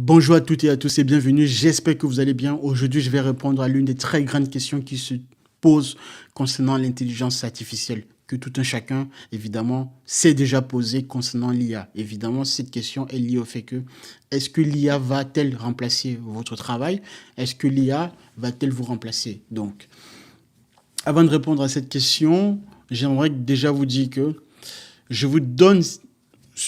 Bonjour à toutes et à tous et bienvenue. J'espère que vous allez bien. Aujourd'hui, je vais répondre à l'une des très grandes questions qui se posent concernant l'intelligence artificielle, que tout un chacun, évidemment, s'est déjà posé concernant l'IA. Évidemment, cette question est liée au fait que est-ce que l'IA va-t-elle remplacer votre travail? Est-ce que l'IA va-t-elle vous remplacer? Donc, avant de répondre à cette question, j'aimerais déjà vous dire que je vous donne,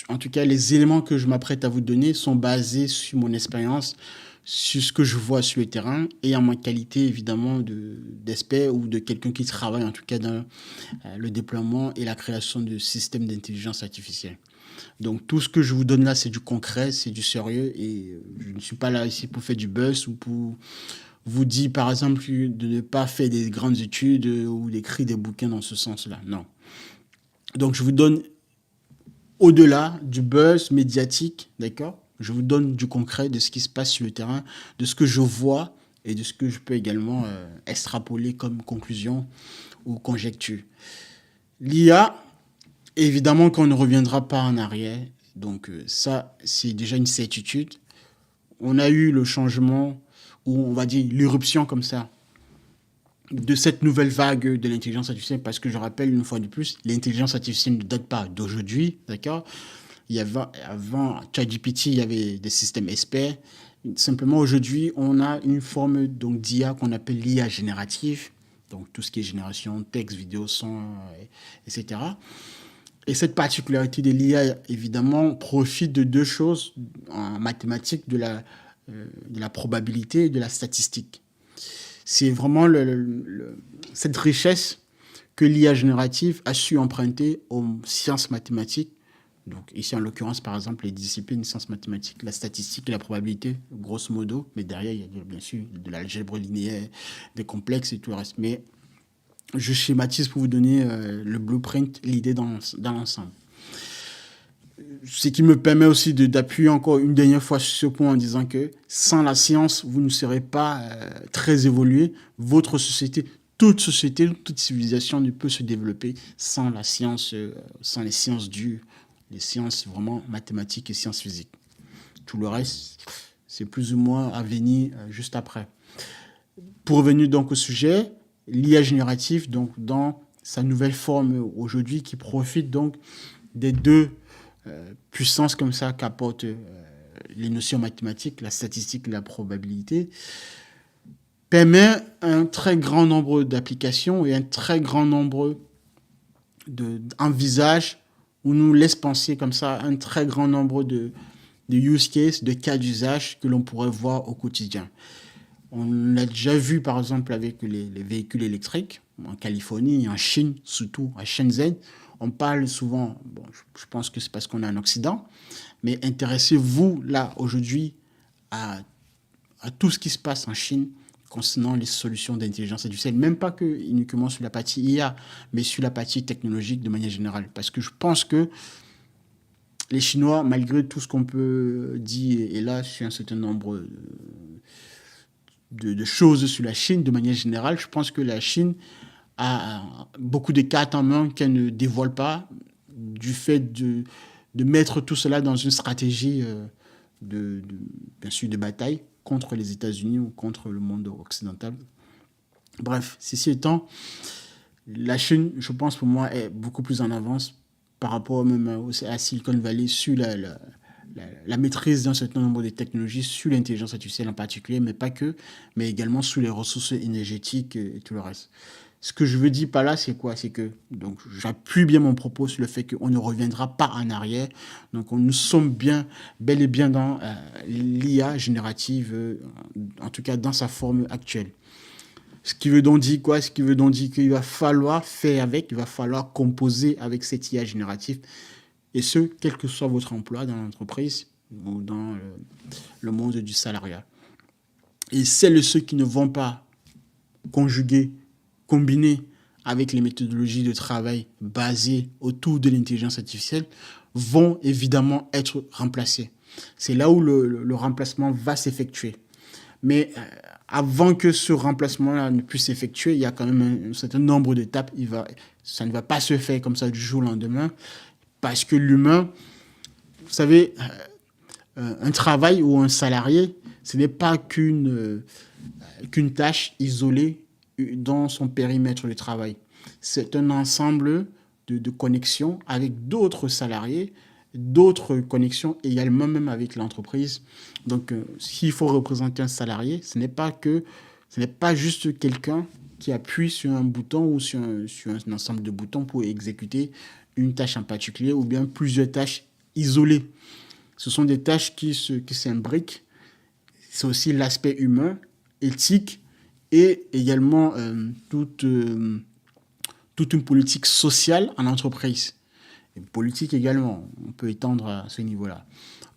en tout cas, les éléments que je m'apprête à vous donner sont basés sur mon expérience, sur ce que je vois sur le terrain et en ma qualité, évidemment, d'expert ou de quelqu'un qui travaille, en tout cas, dans le déploiement et la création de systèmes d'intelligence artificielle. Donc, tout ce que je vous donne là, c'est du concret, c'est du sérieux et je ne suis pas là ici pour faire du buzz ou pour vous dire, par exemple, de ne pas faire des grandes études ou d'écrire des bouquins dans ce sens-là. Non. Donc, je vous donne au-delà du buzz médiatique, d'accord? Je vous donne du concret de ce qui se passe sur le terrain, de ce que je vois et de ce que je peux également extrapoler comme conclusion ou conjecture. L'IA, évidemment qu'on ne reviendra pas en arrière, donc ça, c'est déjà une certitude. On a eu le changement, ou on va dire l'irruption comme ça, de cette nouvelle vague de l'intelligence artificielle, parce que je rappelle une fois de plus, l'intelligence artificielle ne date pas d'aujourd'hui, d'accord? Il y avait, avant ChatGPT, il y avait des systèmes experts. Simplement, aujourd'hui, on a une forme donc d'IA qu'on appelle l'IA générative, donc tout ce qui est génération, texte, vidéo, son, etc. Et cette particularité de l'IA, évidemment, profite de deux choses en mathématiques, de la probabilité et de la statistique. C'est vraiment cette richesse que l'IA générative a su emprunter aux sciences mathématiques. Donc ici, en l'occurrence, par exemple, les disciplines sciences mathématiques, la statistique et la probabilité, grosso modo. Mais derrière, il y a bien sûr de l'algèbre linéaire, des complexes et tout le reste. Mais je schématise pour vous donner le blueprint, l'idée dans l'ensemble. Ce qui me permet aussi d'appuyer encore une dernière fois sur ce point en disant que sans la science, vous ne serez pas très évolué. Votre société, toute civilisation ne peut se développer sans la science, sans les sciences dures, les sciences vraiment mathématiques et sciences physiques. Tout le reste, c'est plus ou moins à venir juste après. Pour revenir donc au sujet, l'IA générative, donc dans sa nouvelle forme aujourd'hui, qui profite donc des deux puissances comme ça qu'apportent les notions mathématiques, la statistique et la probabilité, permet un très grand nombre d'applications et un très grand nombre d'envisages où nous laisse penser comme ça un très grand nombre de use cases, de cas d'usage que l'on pourrait voir au quotidien. On l'a déjà vu par exemple avec les véhicules électriques en Californie, en Chine, surtout à Shenzhen. On parle souvent, bon, je pense que c'est parce qu'on est en Occident, mais intéressez-vous là aujourd'hui à tout ce qui se passe en Chine concernant les solutions d'intelligence artificielle, même pas que uniquement sur la partie IA, mais sur la partie technologique de manière générale. Parce que je pense que les Chinois, malgré tout ce qu'on peut dire, et là, sur un certain nombre de choses sur la Chine, de manière générale, je pense que la Chine a beaucoup de cartes en main qu'elle ne dévoile pas du fait de mettre tout cela dans une stratégie bien sûr, de bataille contre les États-Unis ou contre le monde occidental. Bref, ceci étant, la Chine, je pense pour moi, est beaucoup plus en avance par rapport même à Silicon Valley sur la maîtrise d'un certain nombre de technologies, sur l'intelligence artificielle en particulier, mais pas que, mais également sur les ressources énergétiques et tout le reste. Ce que je veux dire par là, c'est quoi? C'est que, donc, j'appuie bien mon propos sur le fait qu'on ne reviendra pas en arrière. Donc, nous sommes bel et bien dans l'IA générative, en tout cas dans sa forme actuelle. Ce qui veut donc dire quoi? Ce qui veut donc dire qu'il va falloir faire avec, il va falloir composer avec cette IA générative. Et ce, quel que soit votre emploi dans l'entreprise ou dans le monde du salariat. Et celles et ceux qui ne vont pas conjuguer, combiner avec les méthodologies de travail basées autour de l'intelligence artificielle vont évidemment être remplacés. C'est là où le remplacement va s'effectuer. Mais avant que ce remplacement-là ne puisse s'effectuer, il y a quand même un certain nombre d'étapes. Ça ne va pas se faire comme ça du jour au lendemain, parce que l'humain, vous savez, un travail ou un salarié, ce n'est pas qu'une tâche isolée dans son périmètre de travail. C'est un ensemble de connexions avec d'autres salariés, d'autres connexions également même avec l'entreprise. Donc, s'il faut représenter un salarié, ce n'est pas juste quelqu'un qui appuie sur un bouton ou sur un ensemble de boutons pour exécuter une tâche en particulier ou bien plusieurs tâches isolées. Ce sont des tâches qui s'imbriquent. C'est aussi l'aspect humain, éthique et également toute une politique sociale en entreprise. Et politique également, on peut étendre à ce niveau-là.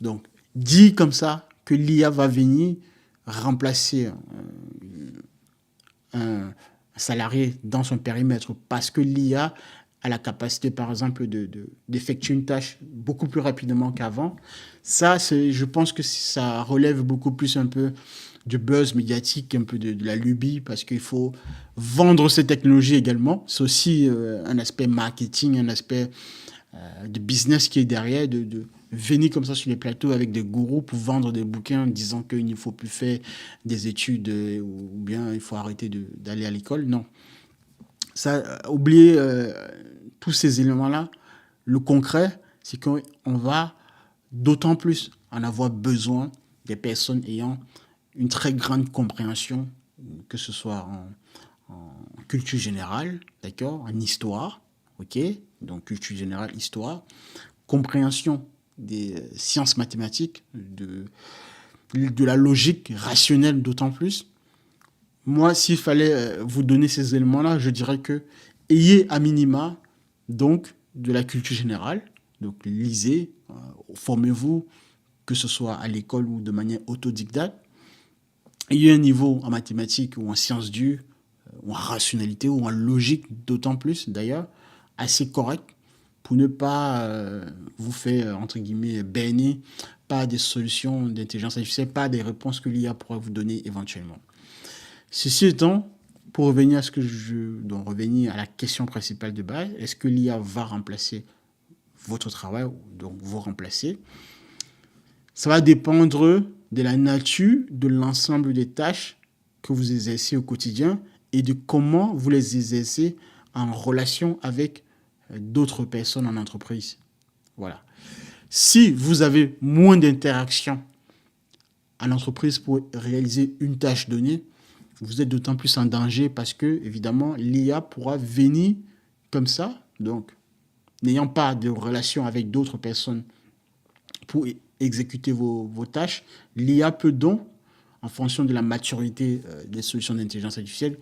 Donc, dit comme ça que l'IA va venir remplacer un salarié dans son périmètre parce que l'IA a la capacité, par exemple, d'effectuer une tâche beaucoup plus rapidement qu'avant. Ça, je pense que ça relève beaucoup plus un peu du buzz médiatique, un peu de la lubie, parce qu'il faut vendre ces technologies également. C'est aussi un aspect marketing, un aspect de business qui est derrière, de venir comme ça sur les plateaux avec des gourous pour vendre des bouquins en disant qu'il ne faut plus faire des études ou bien il faut arrêter d'aller à l'école. Non. Ça, oublier tous ces éléments-là. Le concret, c'est qu'on va d'autant plus en avoir besoin des personnes ayant une très grande compréhension, que ce soit en culture générale, d'accord, en histoire, ok, donc culture générale, histoire, compréhension des sciences mathématiques, de la logique rationnelle d'autant plus. Moi, s'il fallait vous donner ces éléments-là, je dirais que ayez à minima donc de la culture générale, donc lisez, formez-vous, que ce soit à l'école ou de manière autodidacte. Ayez un niveau en mathématiques ou en sciences dures, ou en rationalité ou en logique d'autant plus d'ailleurs, assez correct pour ne pas vous faire, entre guillemets, berner par des solutions d'intelligence artificielle, pas des réponses que l'IA pourra vous donner éventuellement. Ceci étant, pour revenir à revenir à la question principale de base, est-ce que l'IA va remplacer votre travail, donc vous remplacer? Ça va dépendre de la nature de l'ensemble des tâches que vous exercez au quotidien et de comment vous les exercez en relation avec d'autres personnes en entreprise. Voilà. Si vous avez moins d'interactions en entreprise pour réaliser une tâche donnée, vous êtes d'autant plus en danger parce que, évidemment, l'IA pourra venir comme ça, donc, n'ayant pas de relation avec d'autres personnes pour exécuter vos tâches, l'IA peut donc, en fonction de la maturité des solutions d'intelligence artificielle,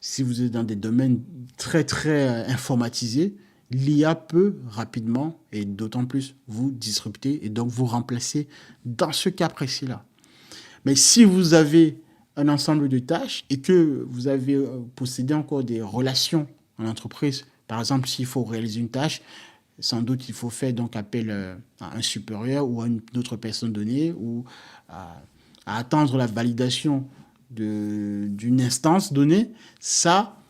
si vous êtes dans des domaines très, très informatisés, l'IA peut rapidement et d'autant plus vous disrupter et donc vous remplacer dans ce cas précis-là. Mais si vous avez un ensemble de tâches et que vous avez possédé encore des relations en entreprise, par exemple, s'il faut réaliser une tâche, sans doute il faut faire donc appel à un supérieur ou à une autre personne donnée ou à attendre la validation d'une instance donnée. Ça,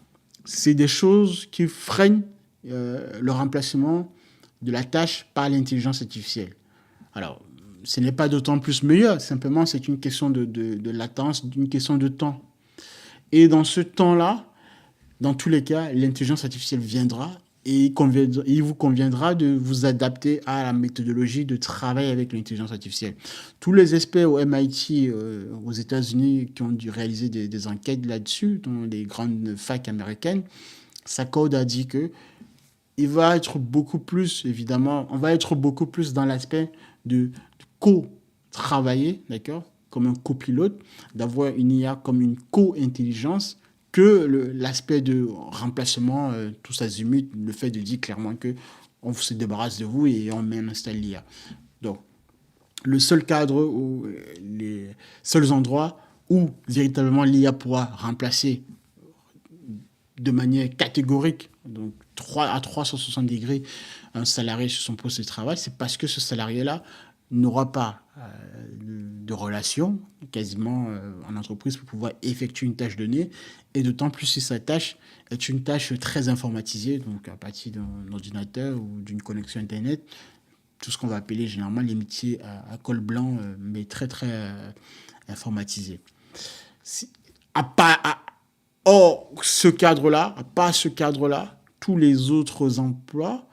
c'est des choses qui freinent le remplacement de la tâche par l'intelligence artificielle. Alors, ce n'est pas d'autant plus meilleur, simplement c'est une question de latence, une question de temps. Et dans ce temps-là, dans tous les cas, l'intelligence artificielle viendra et il vous conviendra de vous adapter à la méthodologie de travail avec l'intelligence artificielle. Tous les experts au MIT, aux États-Unis, qui ont dû réaliser des enquêtes là-dessus, dans les grandes facs américaines, s'accordent à dire que il va être beaucoup plus, évidemment, on va être beaucoup plus dans l'aspect de co-travailler, d'accord, comme un copilote, d'avoir une IA comme une co-intelligence, que l'aspect de remplacement, tous azimuts, le fait de dire clairement que on se débarrasse de vous et on installe l'IA. Donc, le seul cadre ou les seuls endroits où véritablement l'IA pourra remplacer de manière catégorique, donc 360 degrés, un salarié sur son poste de travail, c'est parce que ce salarié-là n'aura pas de relation quasiment en entreprise pour pouvoir effectuer une tâche donnée, et d'autant plus si sa tâche est une tâche très informatisée, donc à partir d'un ordinateur ou d'une connexion Internet, tout ce qu'on va appeler généralement les métiers à col blanc, mais très, très informatisés. Si- à pas, à- Or, ce cadre-là, à part ce cadre-là, tous les autres emplois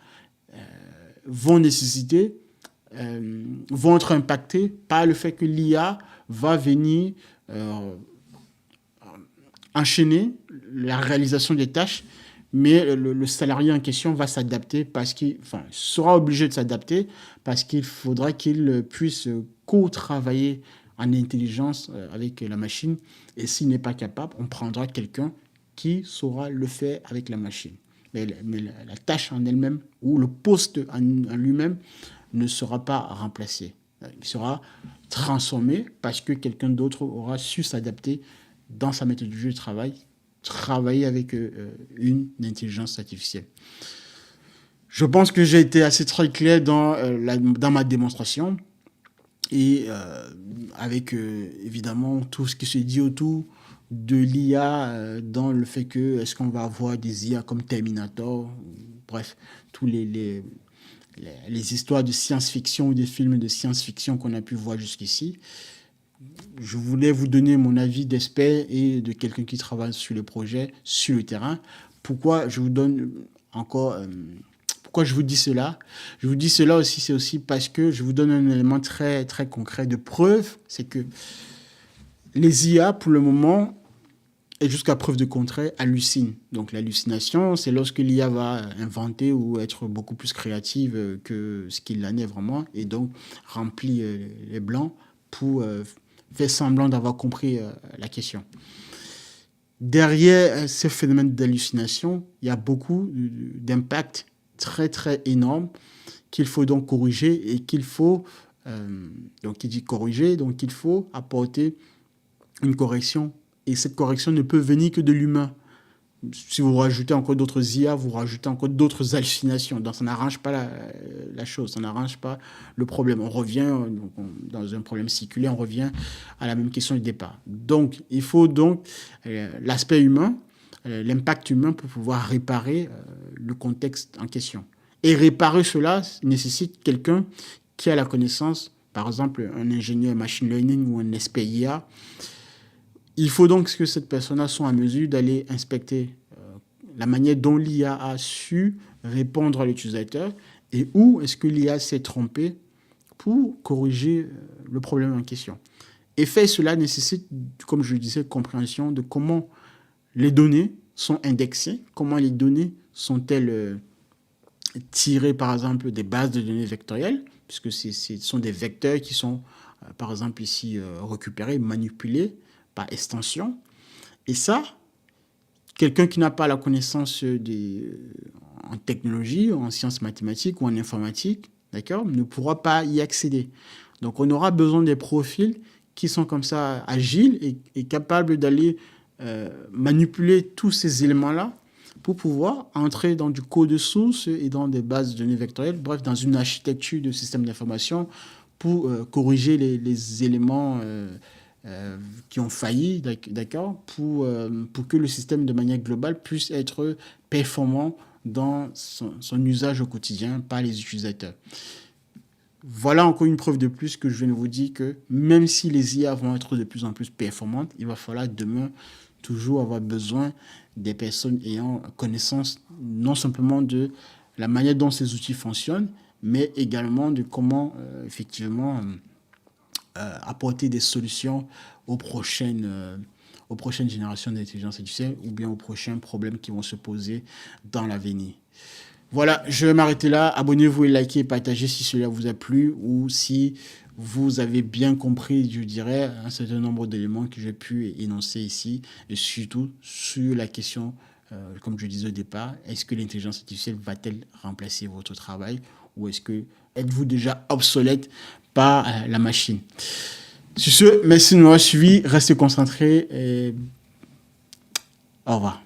vont nécessiter, vont être impactés par le fait que l'IA va venir euh, enchaîner la réalisation des tâches, mais le salarié en question va s'adapter parce qu'il enfin, sera obligé de s'adapter parce qu'il faudra qu'il puisse co-travailler en intelligence avec la machine. Et s'il n'est pas capable, on prendra quelqu'un qui saura le faire avec la machine. Mais la tâche en elle-même ou le poste en lui-même ne sera pas remplacé. Il sera transformé parce que quelqu'un d'autre aura su s'adapter dans sa méthodologie de travail, travailler avec une intelligence artificielle. Je pense que j'ai été assez très clair dans ma démonstration et avec évidemment tout ce qui se dit autour de l'IA dans le fait que est-ce qu'on va avoir des IA comme Terminator, bref, tous les histoires de science-fiction ou des films de science-fiction qu'on a pu voir jusqu'ici. Je voulais vous donner mon avis d'expert et de quelqu'un qui travaille sur le projet, sur le terrain. Pourquoi je vous donne encore... pourquoi je vous dis cela? Je vous dis cela aussi, c'est aussi parce que je vous donne un élément très, très concret de preuve. C'est que les IA, pour le moment, et jusqu'à preuve de contraire, hallucinent. Donc l'hallucination, c'est lorsque l'IA va inventer ou être beaucoup plus créative que ce qu'il en est vraiment, et donc remplit les blancs pour fait semblant d'avoir compris la question. Derrière ce phénomène d'hallucination, il y a beaucoup d'impacts très très énormes qu'il faut donc corriger et qu'il faut, donc il dit corriger, donc il faut apporter une correction. Et cette correction ne peut venir que de l'humain. Si vous rajoutez encore d'autres IA, vous rajoutez encore d'autres hallucinations. Donc ça n'arrange pas la chose, ça n'arrange pas le problème. On revient dans un problème circulaire, on revient à la même question du départ. Donc il faut donc l'aspect humain, l'impact humain pour pouvoir réparer le contexte en question. Et réparer cela nécessite quelqu'un qui a la connaissance, par exemple un ingénieur machine learning ou un expert IA. Il faut donc que cette personne soit en mesure d'aller inspecter la manière dont l'IA a su répondre à l'utilisateur et où est-ce que l'IA s'est trompée pour corriger le problème en question. Et faire cela nécessite, comme je le disais, compréhension de comment les données sont indexées, comment les données sont-elles tirées, par exemple, des bases de données vectorielles, puisque ce sont des vecteurs qui sont, par exemple, ici récupérés, manipulés par extension. Et ça, quelqu'un qui n'a pas la connaissance en technologie, en sciences mathématiques ou en informatique, d'accord, ne pourra pas y accéder. Donc, on aura besoin des profils qui sont comme ça agiles et capables d'aller manipuler tous ces éléments-là pour pouvoir entrer dans du code source et dans des bases de données vectorielles, bref, dans une architecture de système d'information pour corriger les éléments qui ont failli, d'accord, pour que le système de manière globale puisse être performant dans son usage au quotidien par les utilisateurs. Voilà encore une preuve de plus que je viens de vous dire que même si les IA vont être de plus en plus performantes, il va falloir demain toujours avoir besoin des personnes ayant connaissance non simplement de la manière dont ces outils fonctionnent, mais également de comment effectivement apporter des solutions aux prochaines générations d'intelligence artificielle ou bien aux prochains problèmes qui vont se poser dans l'avenir. Voilà, je vais m'arrêter là. Abonnez-vous et likez et partagez si cela vous a plu ou si vous avez bien compris, je dirais, un certain nombre d'éléments que j'ai pu énoncer ici et surtout sur la question, comme je disais au départ, est-ce que l'intelligence artificielle va-t-elle remplacer votre travail ou est-ce que êtes-vous déjà obsolète par la machine? Sur ce, merci de m'avoir suivi, restez concentrés et au revoir.